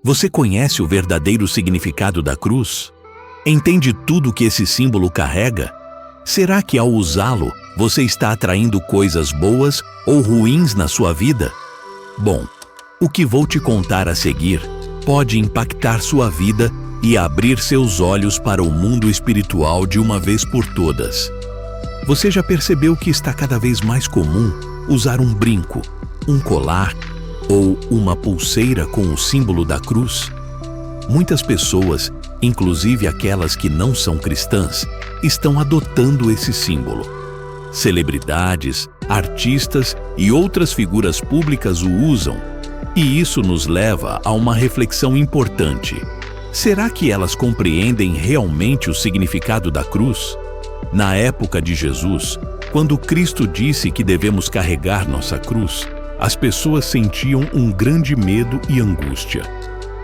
Você conhece o verdadeiro significado da cruz? Entende tudo que esse símbolo carrega? Será que ao usá-lo, você está atraindo coisas boas ou ruins na sua vida? Bom, o que vou te contar a seguir pode impactar sua vida e abrir seus olhos para o mundo espiritual de uma vez por todas. Você já percebeu que está cada vez mais comum usar um brinco, um colar ou uma pulseira com o símbolo da cruz? Muitas pessoas, inclusive aquelas que não são cristãs, estão adotando esse símbolo. Celebridades, artistas e outras figuras públicas o usam, e isso nos leva a uma reflexão importante. Será que elas compreendem realmente o significado da cruz? Na época de Jesus, quando Cristo disse que devemos carregar nossa cruz, as pessoas sentiam um grande medo e angústia.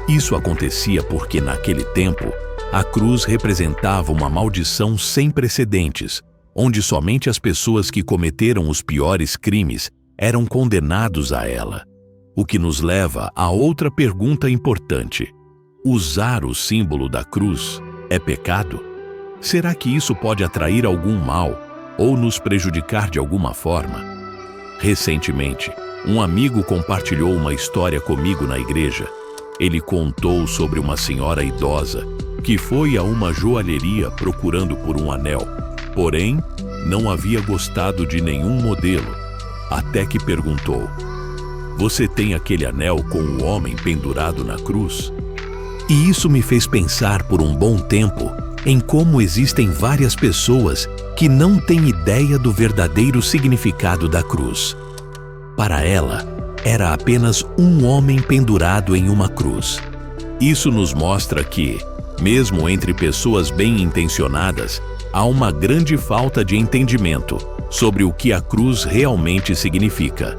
Isso acontecia porque, naquele tempo, a cruz representava uma maldição sem precedentes, onde somente as pessoas que cometeram os piores crimes eram condenados a ela. O que nos leva a outra pergunta importante. Usar o símbolo da cruz é pecado? Será que isso pode atrair algum mal ou nos prejudicar de alguma forma? Recentemente, um amigo compartilhou uma história comigo na igreja. Ele contou sobre uma senhora idosa que foi a uma joalheria procurando por um anel, porém, não havia gostado de nenhum modelo, até que perguntou: "Você tem aquele anel com o homem pendurado na cruz?" E isso me fez pensar por um bom tempo em como existem várias pessoas que não têm ideia do verdadeiro significado da cruz. Para ela, era apenas um homem pendurado em uma cruz. Isso nos mostra que, mesmo entre pessoas bem-intencionadas, há uma grande falta de entendimento sobre o que a cruz realmente significa.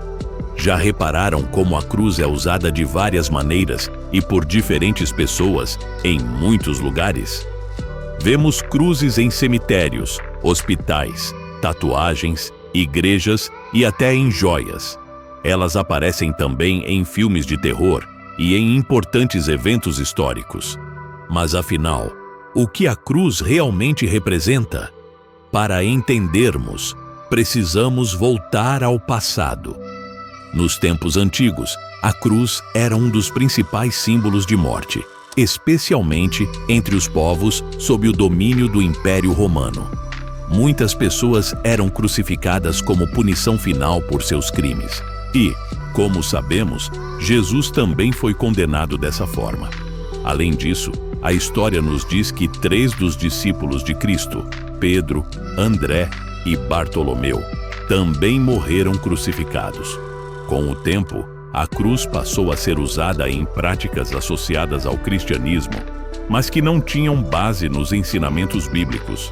Já repararam como a cruz é usada de várias maneiras e por diferentes pessoas em muitos lugares? Vemos cruzes em cemitérios, hospitais, tatuagens, igrejas e até em joias. Elas aparecem também em filmes de terror e em importantes eventos históricos. Mas afinal, o que a cruz realmente representa? Para entendermos, precisamos voltar ao passado. Nos tempos antigos, a cruz era um dos principais símbolos de morte, especialmente entre os povos sob o domínio do Império Romano. Muitas pessoas eram crucificadas como punição final por seus crimes. E, como sabemos, Jesus também foi condenado dessa forma. Além disso, a história nos diz que 3 dos discípulos de Cristo, Pedro, André e Bartolomeu, também morreram crucificados. Com o tempo, a cruz passou a ser usada em práticas associadas ao cristianismo, mas que não tinham base nos ensinamentos bíblicos.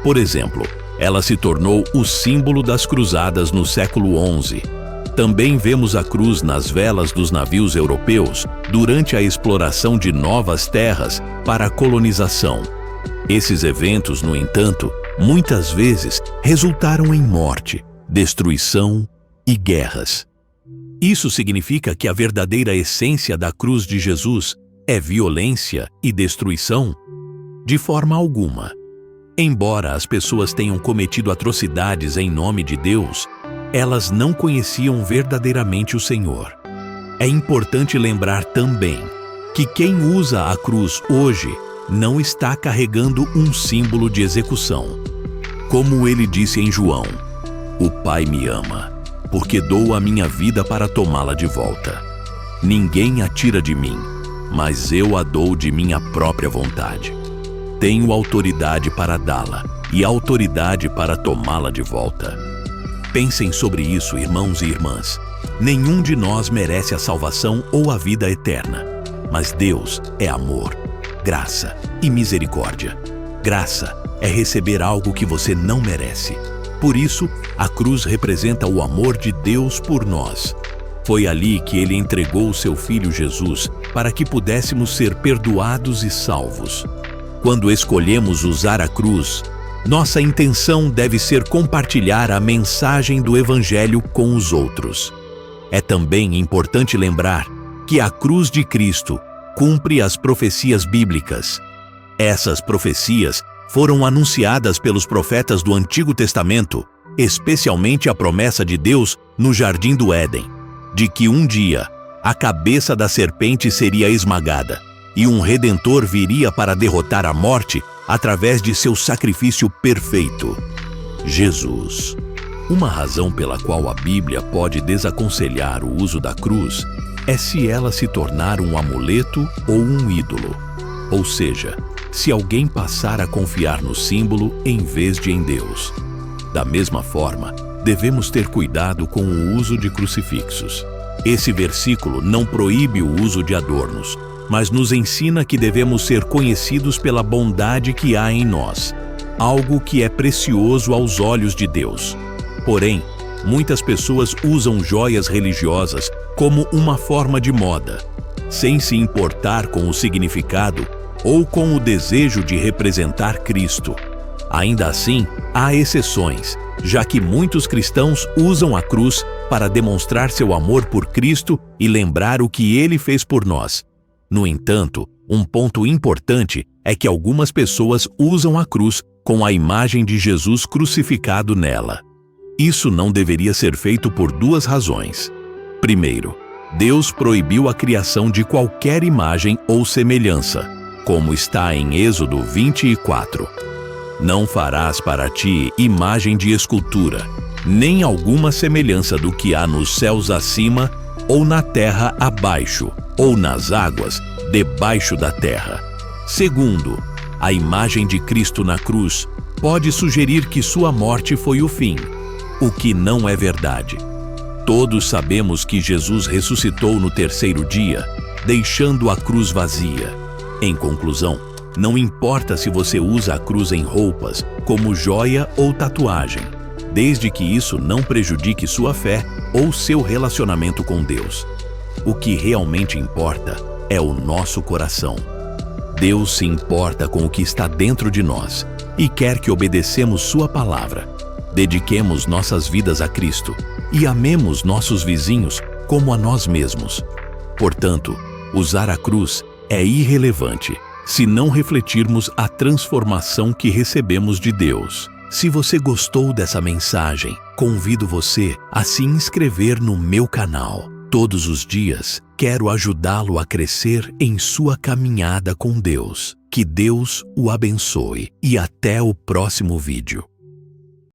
Por exemplo, ela se tornou o símbolo das cruzadas no século XI. Também vemos a cruz nas velas dos navios europeus durante a exploração de novas terras para a colonização. Esses eventos, no entanto, muitas vezes resultaram em morte, destruição e guerras. Isso significa que a verdadeira essência da cruz de Jesus é violência e destruição? De forma alguma. Embora as pessoas tenham cometido atrocidades em nome de Deus, elas não conheciam verdadeiramente o Senhor. É importante lembrar também que quem usa a cruz hoje não está carregando um símbolo de execução. Como ele disse em João: "O Pai me ama, porque dou a minha vida para tomá-la de volta. Ninguém a tira de mim, mas eu a dou de minha própria vontade. Tenho autoridade para dá-la e autoridade para tomá-la de volta." Pensem sobre isso, irmãos e irmãs. Nenhum de nós merece a salvação ou a vida eterna. Mas Deus é amor, graça e misericórdia. Graça é receber algo que você não merece. Por isso, a cruz representa o amor de Deus por nós. Foi ali que Ele entregou o seu Filho Jesus para que pudéssemos ser perdoados e salvos. Quando escolhemos usar a cruz, nossa intenção deve ser compartilhar a mensagem do Evangelho com os outros. É também importante lembrar que a cruz de Cristo cumpre as profecias bíblicas. Essas profecias foram anunciadas pelos profetas do Antigo Testamento, especialmente a promessa de Deus no Jardim do Éden, de que um dia a cabeça da serpente seria esmagada e um Redentor viria para derrotar a morte através de seu sacrifício perfeito, Jesus. Uma razão pela qual a Bíblia pode desaconselhar o uso da cruz é se ela se tornar um amuleto ou um ídolo, ou seja, se alguém passar a confiar no símbolo em vez de em Deus. Da mesma forma, devemos ter cuidado com o uso de crucifixos. Esse versículo não proíbe o uso de adornos, mas nos ensina que devemos ser conhecidos pela bondade que há em nós, algo que é precioso aos olhos de Deus. Porém, muitas pessoas usam joias religiosas como uma forma de moda, sem se importar com o significado ou com o desejo de representar Cristo. Ainda assim, há exceções, já que muitos cristãos usam a cruz para demonstrar seu amor por Cristo e lembrar o que Ele fez por nós. No entanto, um ponto importante é que algumas pessoas usam a cruz com a imagem de Jesus crucificado nela. Isso não deveria ser feito por duas razões. Primeiro, Deus proibiu a criação de qualquer imagem ou semelhança, como está em Êxodo 24. Não farás para ti imagem de escultura, nem alguma semelhança do que há nos céus acima, ou na terra abaixo, ou nas águas debaixo da terra. Segundo, a imagem de Cristo na cruz pode sugerir que sua morte foi o fim, o que não é verdade. Todos sabemos que Jesus ressuscitou no terceiro dia, deixando a cruz vazia. Em conclusão, não importa se você usa a cruz em roupas, como joia ou tatuagem, desde que isso não prejudique sua fé ou seu relacionamento com Deus. O que realmente importa é o nosso coração. Deus se importa com o que está dentro de nós e quer que obedecemos sua palavra. Dediquemos nossas vidas a Cristo e amemos nossos vizinhos como a nós mesmos. Portanto, usar a cruz é irrelevante se não refletirmos a transformação que recebemos de Deus. Se você gostou dessa mensagem, convido você a se inscrever no meu canal. Todos os dias, quero ajudá-lo a crescer em sua caminhada com Deus. Que Deus o abençoe e até o próximo vídeo.